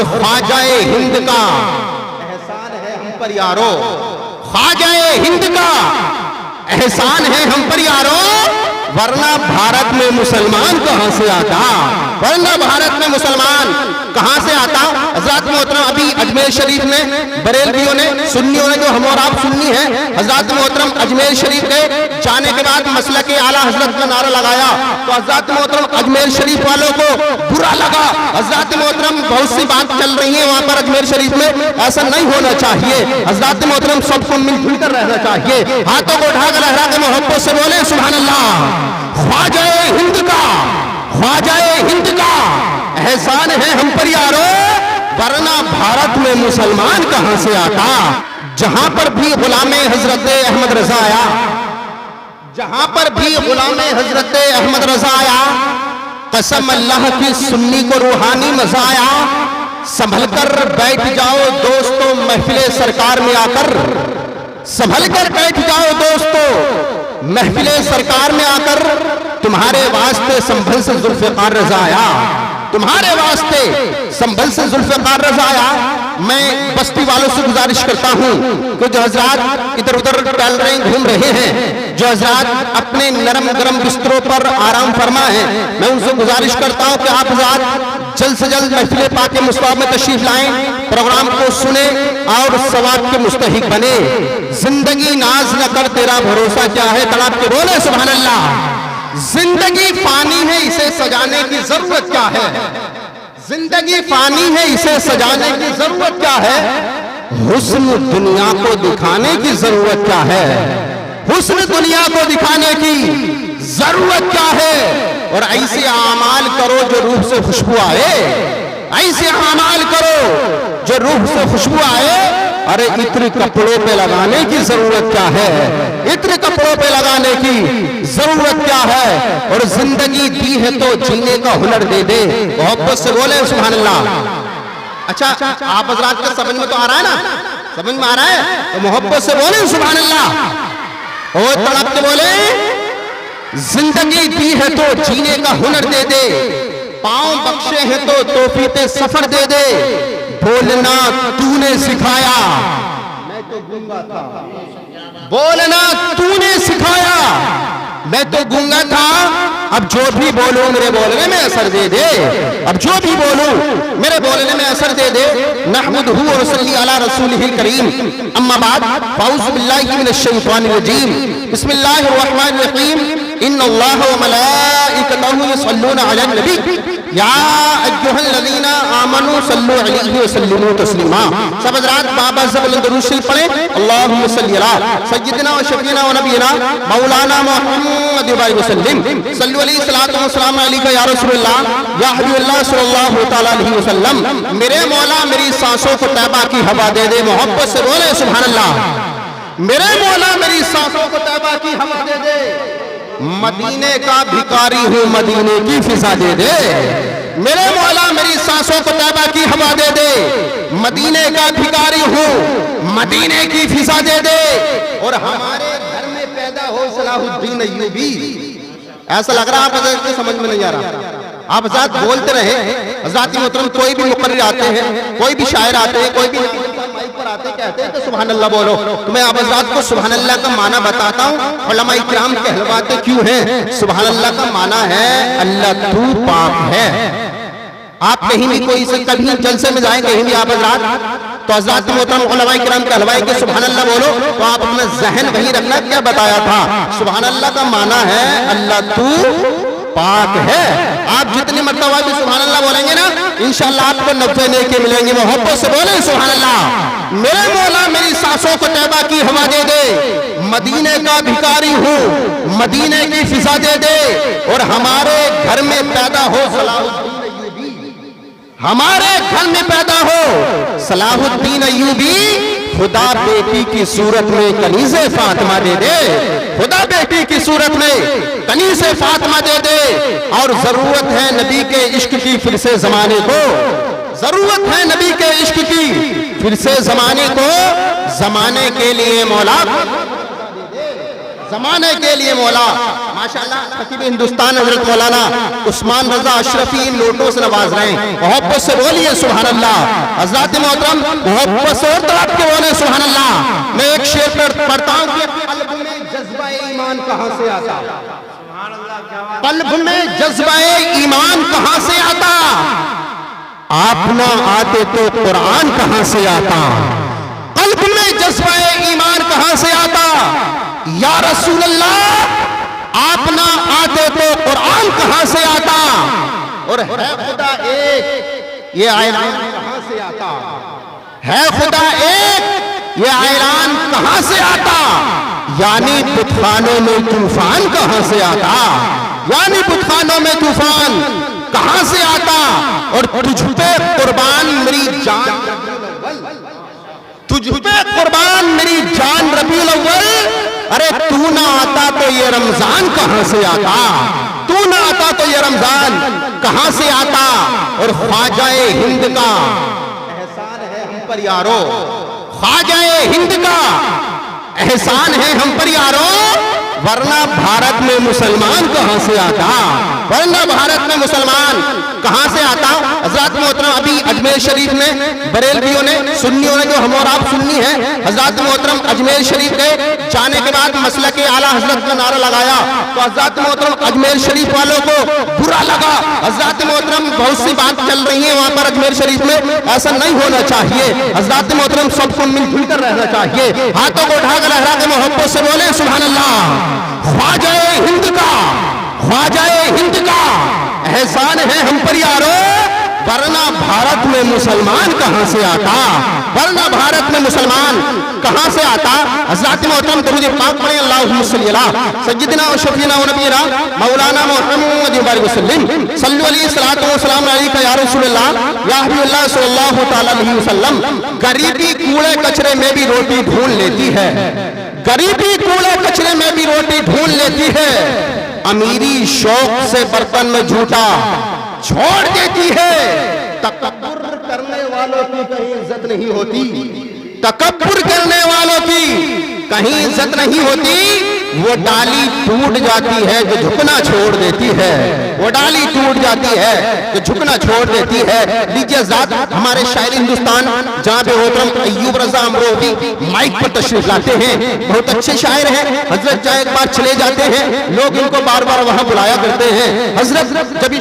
और ख्वाजाए हिंद का एहसान है हम पर यारो, ख्वाजाए हिंद का एहसान है हम पर यारो, वरना भारत में मुसलमान कहां से आता, वरना भारत में मुसलमान कहां से आता। हजरत मोहतरम अभी अजमेर शरीफ में बरेलवियों ने, सुन्नियों ने, जो हम और आप सुन्नी हैं, हजरत मोहतरम अजमेर शरीफ गए, जाने के बाद मसलक आला हजरत का नारा लगाया तो हजरत मोहतरम अजमेर शरीफ वालों को बुरा लगा। हजरत मोहतरम बहुत सी बात चल रही है वहां पर अजमेर शरीफ में, ऐसा नहीं होना चाहिए। हजरत मोहतरम सबको मिलजुल कर रहना चाहिए। हाथों को उठाकर लहरा के मोहब्बत से बोले सुभान अल्लाह। ख्वाजाए हिंद का, ख्वाजाए हिंद का एहसान है हम पर यारो, वरना भारत में मुसलमान कहां से आता। जहां पर भी गुलामे हजरत अहमद रजा आया, जहां पर भी गुलामे हजरत अहमद रजा आया, कसम अल्लाह की सुन्नी को रूहानी मजा आया। संभल कर बैठ जाओ दोस्तों महफिले सरकार में आकर, संभल कर बैठ जाओ दोस्तों महफिले सरकार में आकर, तुम्हारे वास्ते संभल से जुल्फ़िकार रज़ा आया, तुम्हारे वास्ते संभल से जुल्फ़िकार रज़ा आया। मैं बस्ती वालों से गुजारिश करता हूं कि जो हजरात इधर उधर टहल रहे घूम रहे हैं, जो हजरात अपने नरम गरम बिस्तरों पर आराम फरमा है, मैं उनसे गुजारिश करता हूं कि आप हजरात जल्द से जल्द महफिल पाक मुस्तफ़ा में तशरीफ लाएं, प्रोग्राम को सुने और सवाब के मुस्तहिक बने। जिंदगी नाज न कर तेरा भरोसा क्या है, तड़प के बोले सुभान अल्लाह। जिंदगी फानी है इसे सजाने की जरूरत क्या है, जिंदगी फानी है इसे सजाने की जरूरत क्या है, हुस्न दुनिया को दिखाने की जरूरत क्या है, हुस्न दुनिया को दिखाने की जरूरत क्या है। और ऐसे आमाल करो जो रूह से खुशबू आए, ऐसे आमाल करो जो रूह से खुशबू आए। अरे इत्र कपड़ों पे लगाने की जरूरत क्या है, इत्र कपड़ों पे लगाने की जरूरत क्या है। और जिंदगी दी है तो जीने का हुनर दे दे, मोहब्बत से बोले सुभान अल्लाह। अच्छा आप हजरात का समझ में तो आ रहा है ना, समझ में आ रहा है तो मोहब्बत से बोले सुभान अल्लाह। और तड़प के बोले जिंदगी दी है तो जीने का हुनर दे दे, पांव बख्शे हैं तो तौफीके सफर दे दे। बोलना तूने सिखाया, मैं तो गूंगा था, बोलना तूने सिखाया, मैं तो गूंगा था। अब जो भी बोलूं मेरे बोलने में असर दे दे, अब जो भी बोलूं मेरे बोलने में असर दे दे। नहमदुहु व नसल्ली अला रसूलिहिल करीम, अम्मा बाद, फ़अऊज़ु बिल्लाहि मिनश शैतानिर रजीम, बिस्मिल्लाहिर रहमानिर रहीम। इन्नल्लाह व मलाइकतहु युसल्लूना अलन नबी या अय्युहल्लज़ीना आमनू सल्लु अलैहि व सल्लिमू तस्लीमा। सब हज़रात बाबा से बुलंद दुरूद शरीफ पढ़ें। अल्लाहुम्मा सल्लि अला सय्यिदिना व शफ़ीना व नबीना मौलाना मुहम्मद व सल्लिम, सल्लु अलैहि सलातो व सलाम अलैका या रसूलल्लाह या हबीबल्लाह सल्लल्लाहु तआला अलैहि वसल्लम। मेरे मौला मेरी सांसों को तैबा की हवा दे दे, मोहब्बत से बोले सुभान अल्लाह। मेरे मौला मेरी सांसों को तैबा की हवा दे दे, मदीने का भिखारी हूँ मदीने की फिजा दे दे। मेरे मौला मेरी सांसों को तैबा की हवा दे दे, मदीने का भिखारी हूँ मदीने की फिजा दे दे। और हमारे घर में पैदा हो सलाहुद्दीन अय्यूबी। ऐसा लग रहा है आप समझ में नहीं आ रहा, आप हज़रात बोलते रहे। हज़रात मोहतरम कोई भी मुकर्रिर आते हैं, कोई भी शायर आते हैं, कोई भी माइक पर आते कहते हैं तो सुभान अल्लाह बोलो। तो मैं आप हज़रात को सुभान अल्लाह का माना बताता हूँ। उलमा इकराम कहलवाते क्यों हैं? सुभान अल्लाह का माना है अल्लाह तू पाक है। आप कहीं भी कोई से कभी जलसे में जाए, कहीं भी आप हज़रात तो हज़रात मोहतरम उलमा इकराम कहलवाए कि सुभान अल्लाह बोलो, तो आप अपना जहन वही रखना क्या बताया था। सुभान अल्लाह का माना है अल्लाह तू पाक है। आप जितनी मर्तबा भी सुभान अल्लाह बोलेंगे ना, इंशाअल्लाह आपको 90 नेकी मिलेंगे। मोहब्बत से बोले सुभान अल्लाह। मेरे मौला मेरी सांसों को तैबा की हवा दे दे, मदीने का भिखारी हूँ मदीने की फिजा दे दे। और हमारे घर में पैदा हो सलाहुद्दीन अय्यूबी, हमारे घर में पैदा हो सलाहुद्दीन अय्यूबी। खुदा बेटी की सूरत में कनीज़े फातिमा दे दे, खुदा बेटी की सूरत में कनीज़े फातिमा दे दे। और जरूरत है नबी के इश्क की फिर से जमाने को, जरूरत है नबी के इश्क की फिर से जमाने को। जमाने के लिए मौला जमाने के लिए मौला माशाअल्लाह खतीब हिंदुस्तान हजरत मौलाना उस्मान रजा अशरफी इन लोटों से नवाज रहे हैं। मोहब्बत से बोलिए सुभान अल्लाह। हजरत मोहतरम मोहब्बत से और तड़प के बोले सुभान अल्लाह। मैं एक शेर पढ़ता हूँ कि कल्ब में जज्बा ईमान कहाँ से आता, कल्ब में जज्बा ईमान कहाँ से आता, आप ना आते तो कुरान कहाँ से आता। कल्ब में जज्बा ईमान कहाँ से आता, या रसूल अल्लाह आप ना आते तो कुरान कहाँ से आता। और है खुदा एक ये ऐलान कहाँ से आता, है खुदा एक ये ऐलान कहाँ से आता। यानी बुतखानों में तूफान कहाँ से आता, यानी बुतखानों में तूफान कहाँ से आता। और तुझ पे कुर्बान मेरी जान, तुझ पे कुर्बान मेरी जान रबीउल अव्वल, अरे तू ना आता तो ये रमजान कहाँ से आता, तू ना आता तो ये रमजान कहाँ से आता। और ख्वाजाए हिंद का एहसान है हम पर यारो, ख्वाजाए हिंद का एहसान है हम पर यारो, वरना भारत में मुसलमान कहां से आता, वरना भारत में मुसलमान कहां से आता। हजरत मोहतरम अभी अजमेर शरीफ में बरेलवियों ने सुन्नियों ने, जो हम और आप सुन्नी है, हजरत मोहतरम अजमेर शरीफ गए, जाने के बाद मसला के आला हजरत का नारा लगाया तो हजरत मोहतरम अजमेर शरीफ वालों को बुरा लगा। हजरत मोहतरम बहुत सी बात चल रही है वहां पर अजमेर शरीफ में, ऐसा नहीं होना चाहिए। हजरत मोहतरम सबको मिलजुल कर रहना चाहिए। हाथों को उठाकर लहरा के मोहब्बत से बोले सुभान अल्लाह। ख्वाजाए हिंद का, ख्वाजाए हिंद का एहसान है हम पर यारो, वरना भारत में मुसलमान कहां से आता, वरना भारत में मुसलमान कहां से आता। हज़रत मोहतरम दरूद पाक पढ़ें, अल्लाहुम्मा सल्ली अला सय्यिदिना व शफीना व नबीना मौलाना मुहम्मद वसल्लम सल्लल्लाहु अलैहि सलातो व सलाम अलैका या रसूलल्लाह या हबीबल्लाह सल्लल्लाहु तआला अलैहि वसल्लम। गरीबी कूड़े कचरे में भी रोटी ढूंढ लेती है, गरीबी कूड़े कचरे में भी रोटी ढूंढ लेती है, अमीरी शौक से बर्तन में झूठा छोड़ देती है। तकब्बुर करने वालों की कहीं इज्जत नहीं होती, तकब्बुर करने वालों की कहीं इज्जत नहीं होती। वो डाली टूट जाती है जो झुकना छोड़ देती है, वो डाली टूट जाती है जो झुकना छोड़ देती है। लीजिए ज़ात हमारे शायर हिंदुस्तान जहाँ पे मोहतरम अय्यूब रजा अमरोही माइक पर तशरीफ लाते हैं, बहुत अच्छे शायर हैं। हजरत जहाँ एक बार चले जाते हैं लोग इनको बार बार वहाँ बुलाया करते हैं। हजरत जब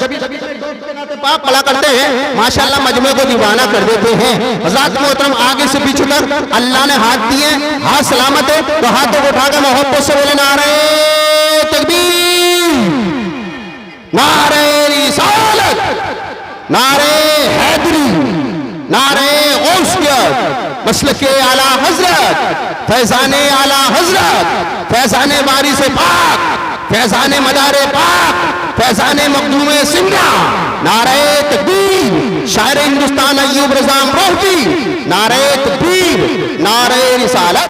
पाक पला करते हैं माशाल्लाह मजमे को दीवाना कर देते हैं। हजरत मोहतरम आगे से पीछे तक अल्लाह ने हाथ दिए, हाथ सलामत है तो हाथों को उठाकर मोहब्बत से बोले नारे तकबीर, नारे रिसालत, नारे हैदरी, नारे गौसियत, मसलके आला हजरत, फैजाने आला हजरत, फैजाने वारिस पाक, फैजाने मदारे पाक, फैजाने मखदूमे सिंगा, नारे तकबीर। शायर हिंदुस्तान अय्यूब रजा अमरोही, नारे तकबीर, नारे रिसालत।